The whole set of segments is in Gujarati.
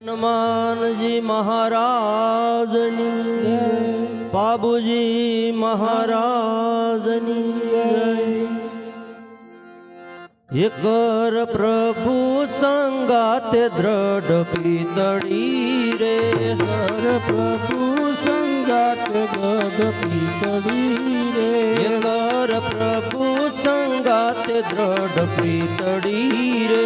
હનુમાનજી મહારાજની જય, બાબુજી મહારાજની જય। એકર પ્રભુ સંગાતે દ્રઢ પીતળી રે, કર પ્રભુ સંગાતે દ્રઢ પીતળી રે, એકર પ્રભુ સંગાતે દ્રઢ પીતળી રે,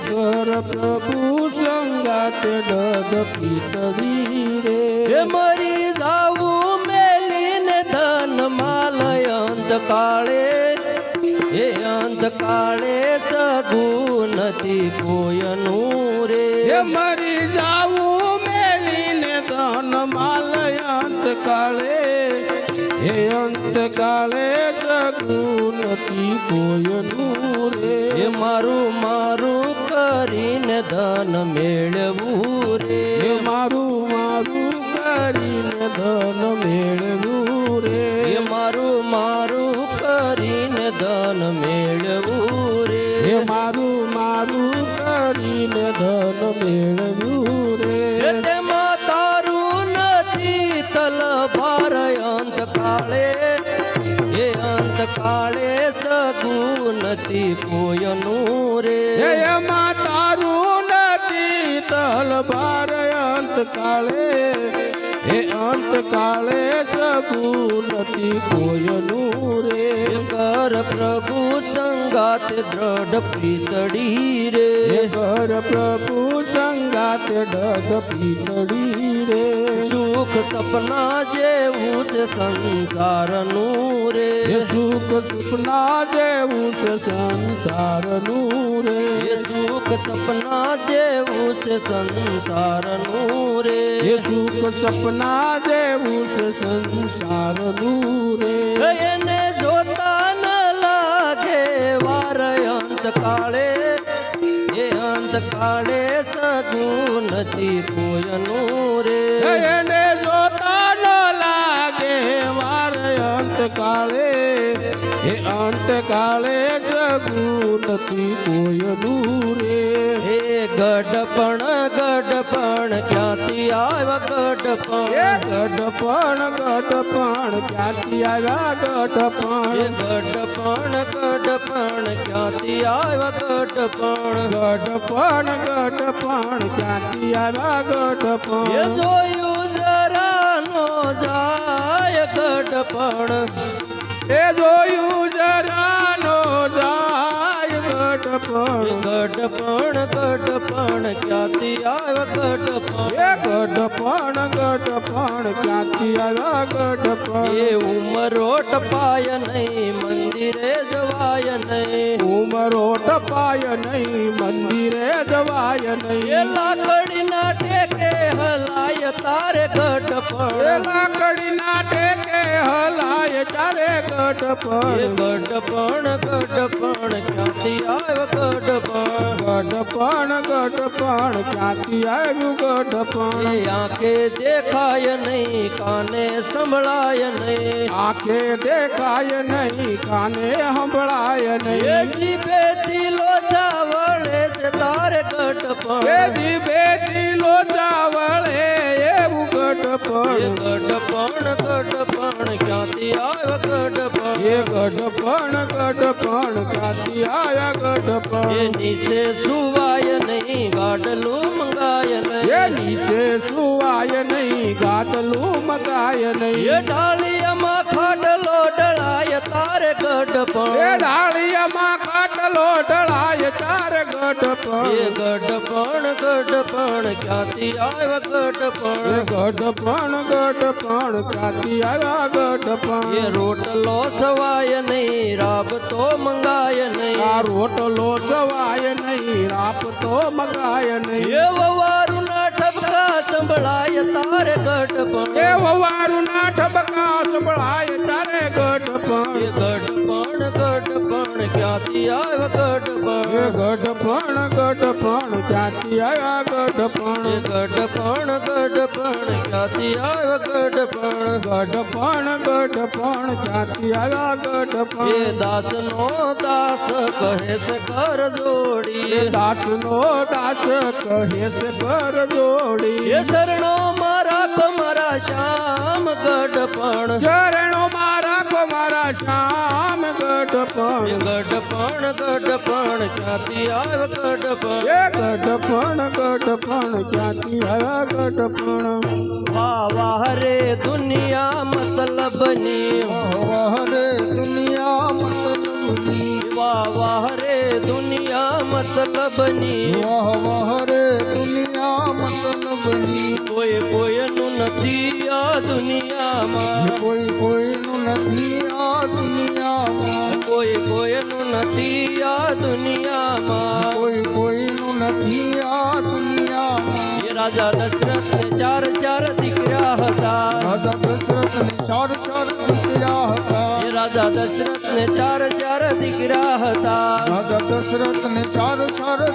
કર પ્રભુ સંગાતે દ્રઢ પીતળી રે। હે મરી જાવું મેલીને ધન માલય અંતકાળે, એ અંતકાળે સગું નથી કોયનું રે, હે મરી જાવું મેલીને ધન માલય અંતકાળે, હે અંતકાળે સગું નથી કોયનું રે। એ મારું મારું કરીને ધન મેળવું રે, હે મારું મારું કરીને ધન મેળવું રે, એ મારું મારું કરીને ધન મેળવું રે, હે મારું મારું કરીને ધન મેળવું રે। એ તેમાં તારું નથી તલભાર અંતકાળે, એ અંતકાળે સગું નથી કોયનું રે, હે એમાં તારું નથી તલભાર અંતકાળે, હે અંતકાળે સગું નથી કોયનું રે। કર પ્રભુ સંગાતે દ્રઢ પીતળી રે, હે કર પ્રભુ સંગાતે દ્રઢ પીતળી રે, સુખ સપના જેવું છે સંસારનું રે, હે સુખ સપના જેવું છે સંસારનું રે, એ સુખ સપના જેવું છે સંસારનું રે, હે સુખ સપના જેવું છે સંસારનું રે। એને જોતા ન લાગે વાર અંતકાળે, એ અંતકાળે સગું નથી કોયનું રે, એને જોતા ન લાગે વાર અંતકાળે, હે અંતકાળે સગું નથી કોયનું રે। હે ગઢપણ ગઢપણ ક્યાંથી આવ્યા ગઢપણ, હે ગઢપણ ગઢપણ ક્યાંથી આવ્યા હે ગઢપણ, ગઢપણ ગઢપણ ક્યાંથી આવ્યા ગઢપણ, ગઢપણ ગઢપણ ક્યાંથી આવ્યા એ ગઢપણ, જોયું જરા નો જાય ગઢપણ, એ જોયું જરા નો જાય ગઢપણ, ગઢપણ ગઢપણ ક્યાંથી આવ્યા ગઢપણ, એ ગઢપણ ગઢપણ ક્યાંથી આવ્યા ગઢપણ, એ ઉમરોટ પાય નહીં મંદિરે જવાય નહીં, ઉમરો ટપાય નહીં મંદિરે જવાય એ નહીં, લાકડીના ટેકે હલાય તારે એ ગઢપણ, લાકડીના ટેકે હલાય તારે એ ગઢપણ, ગઢપણ ગઢપણ ક્યાંથી આવ્યા ગઢપણ, ગઢપણ ગઢપણ ક્યાંથી આવ્યું ગઢપણ, એ આંખે દેખાય નહીં કાને સંભળાય નહીં, આંખે દેખાય નહીં કાને સંભળાય એ નહીં, જીભેથી લોચા વળે છે તારે એ ગઢપણ, જીભેથી લોચા વળે એવું એ ગઢપણ, ગઢપણ ગઢપણ ક્યાંથી આવ્યા ગઢપણ, એ ગઢપણ ગઢપણ ક્યાંથી આવ્યા એ ગઢપણ, નીચે સુવાય નહીં ગાડલું મંગાય એ નહીં, નીચે સુવાય નહીં ગાદલું મગાય એ નહીં, ઢાળિયામાં ખાટલો ઢળાય તારે એ ગઢપણ, ડાળિયામાં ખાટલો ઢળાય તારે એ ગઢપણ, ગઢપણ ગઢપણ ક્યાંથી આવ્યા એ ગઢપણ, ગઢપણ ગઢપણ ક્યાંથી આવ્યા એ ગઢપણ, રોટલો સવાય નહીં રાબતો મંગાય આ નહીં, રોટલો સવાય નહીં રાપતો મગાય નહીં, એ વવારુના ઠપકા સંભળાય તારે ગઢપણ, એ વવારુના ઠબકા સંભળાય તારે એ ગઢપણ, ગઢપણ ગઢપણ ક્યાંથી આવ્યો ગઢપણ એ ગઢપણ ક્યાંથી આવ્યા ગઢપણ એ ગઢપણ ક્યાંથી આવ્યો ગઢપણ ક્યાંથી આવ્યા એ ગઢપણ દાસનો દાસ કહે છે કર જોડી દાસનો દાસ કહે છે કર જોડી એ શરણો મારા શ્યામ ગઢપણ ચરણો મારા શ્યામ એ ગઢપણ ગઢપણ ક્યાંથી આવ્યો ગઢપણ એ ગઢપણ ક્યાંથી આવ્યા ગઢપણ વાહ વાહ રે દુનિયા મતલબની વાહ રે દુનિયા મતલબની વાહ વાહ રે દુનિયા મતલબની વાહ રે દુનિયા મતલબની કોઈનું નથી આ દુનિયામાં કોઈનું નથી આ દુનિયામાં કોઈનું નથી આ દુનિયામાં કોઈનું નથી આ દુનિયામાં એ રાજા દશરથને ચાર દીકરા હતા રાજા દશરથને ચાર દીકરા હતા એ રાજા દશરથને ચાર દીકરા હતા રાજા દશરથને ચાર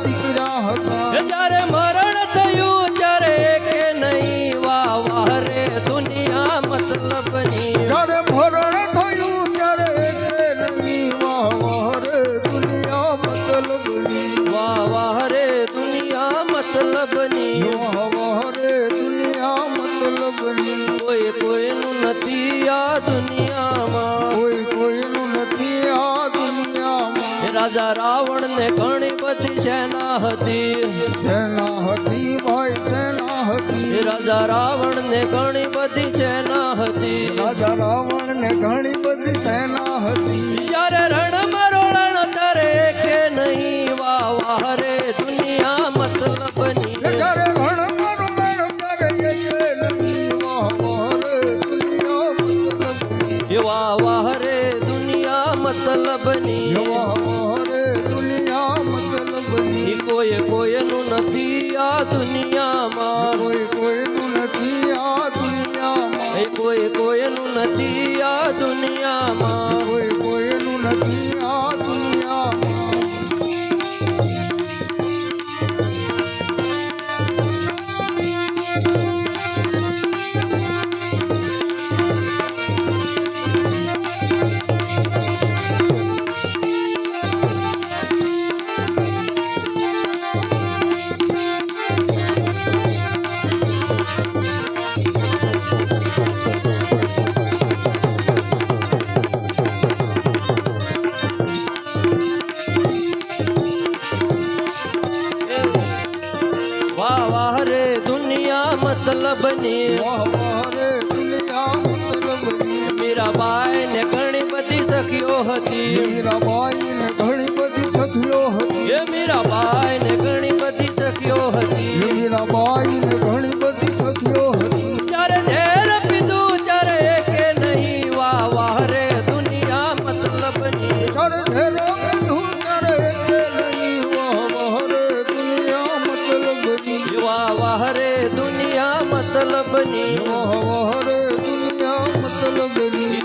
દીકરા હતા એ જ્યારે મરણ થયું ત્યારે કે નહીં વાહ વાહ રે દુનિયા મતલબની જ્યારે મરણ થયું ત્યારે એકે નહીં વાહ રે દુનિયા મતલબની વાહ વાહ રે દુનિયા મતલબની વાહ રે દુનિયા મતલબની કોઈનું નથી આ દુનિયામાં કોઈનું નથી આ દુનિયામાં એ રાજા રાવણને ઘણી બધી સેના હતી સેના હતી ભાઈ સેના હતી એ રાજા રાવણને ઘણી બધી સેના હતી રાજા રાવણને ઘણી બધી સેના હતી જ્યારે રણ મરોણ તરે કે નહીં વાહ વાહ રે દુનિયા મતલબની જ્યારે રણ મરણ ત્યારે એકે નહીં વાહ રે દુનિયા મતલબની એ વાહ વાહ રે દુનિયા મતલબની વાહ રે દુનિયા મતલબની કોઈનું નથી આ દુનિયામાં કોઈનું નથી આ દુનિયામાં એ કોઈનું નથી આ દુનિયામાં કોઈનું નથી આ દુનિયામાં વાહ વાહ રે દુનિયા મતલબની વાહ રે દુનિયા મતલબની મીરાબાઈ ને ઘણી બધી સખીઓ હતી મીરાબાઈને ઘણી બધી સખીઓ હતી એ મીરાબાઈ ને ઘણી બધી સખીઓ હતી મીરાબાઈને ઘણી બધી સખીઓ હતી જ્યારે ઝેર પીધું ત્યારે કે નહીં વાહ વાહ રે દુનિયા મતલબની ત્યારે ઝેરો કીધું ત્યારે એકે નહીં વાહ રે દુનિયા મતલબની વાહ વાહ રે દુનિયા મતલબની વાહ રે દુનિયા મતલબની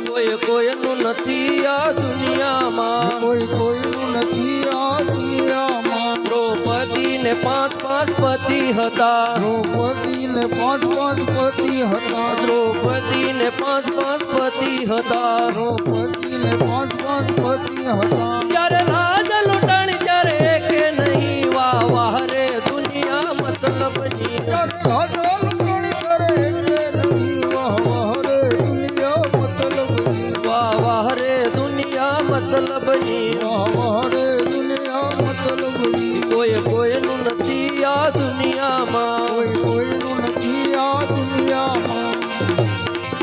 કોઈનું નથી આ દુનિયામાં કોઈનું નથી આ દુનિયામાં દ્રૌપદી ને પાંચ પતિ હતા દ્રૌપદીને પાંચ પતિ હતા દ્રૌપદી ને પાંચ પતિ હતા દ્રૌપદીને પાંચ પતિ હતા જ્યારે રાજ લૂંટાણી ત્યારે કે નહીં વાહ વાહ રે દુનિયા મતલબની રાજા લૂંટણી કરે એકે નહીં વાહ રે દુનિયા મતલબની વાહ વાહ રે દુનિયા મતલબની વાહ રે દુનિયા મતલબની કોઈનું નથી આ દુનિયામાં કોઈનું નથી આ દુનિયામાં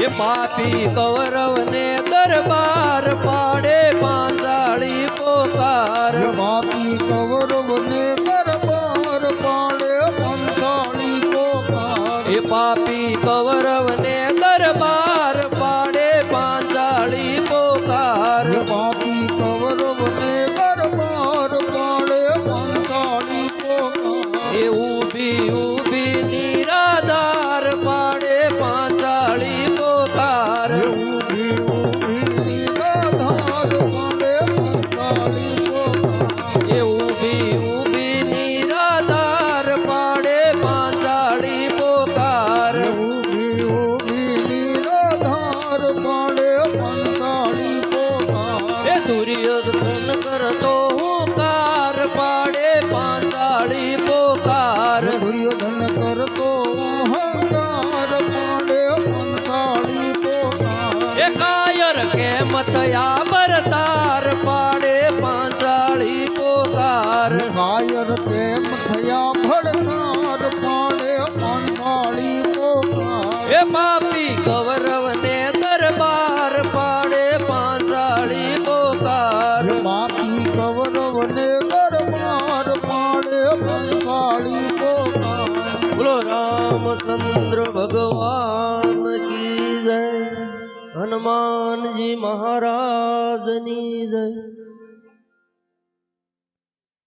એ પાપી કૌરવને દરબાર પાડે પાંચાળી પોકાર પાપી કૌરવને દરબાર પાડે પાંચાળી પોકાર એ પાપી કૌરવને દરબાર પાડે પાંચાળી પોકાર પાપી કૌરવને દરબાર પાડે પાંચાળી પોકાર એ ઊભી નિરાધાર પાડે પાંચાળી પોકાર ઊભી નિરાધાર પાડે પાંચાળી પોકાર થયા ભરતાર પાડે પાંચાળી પોકાર કાયર તેમ થયા ભડતાર પાડે પાંચાળી પોકાર એ પાપી કૌરવને દરબાર પાડે પાંચાળી પોકાર પાપી કૌરવને દરબાર પાડે પાંચાળી પોકાર બોલો રામચંદ્ર ભગવાન કી જય હનુમાનજી મહારાજની જય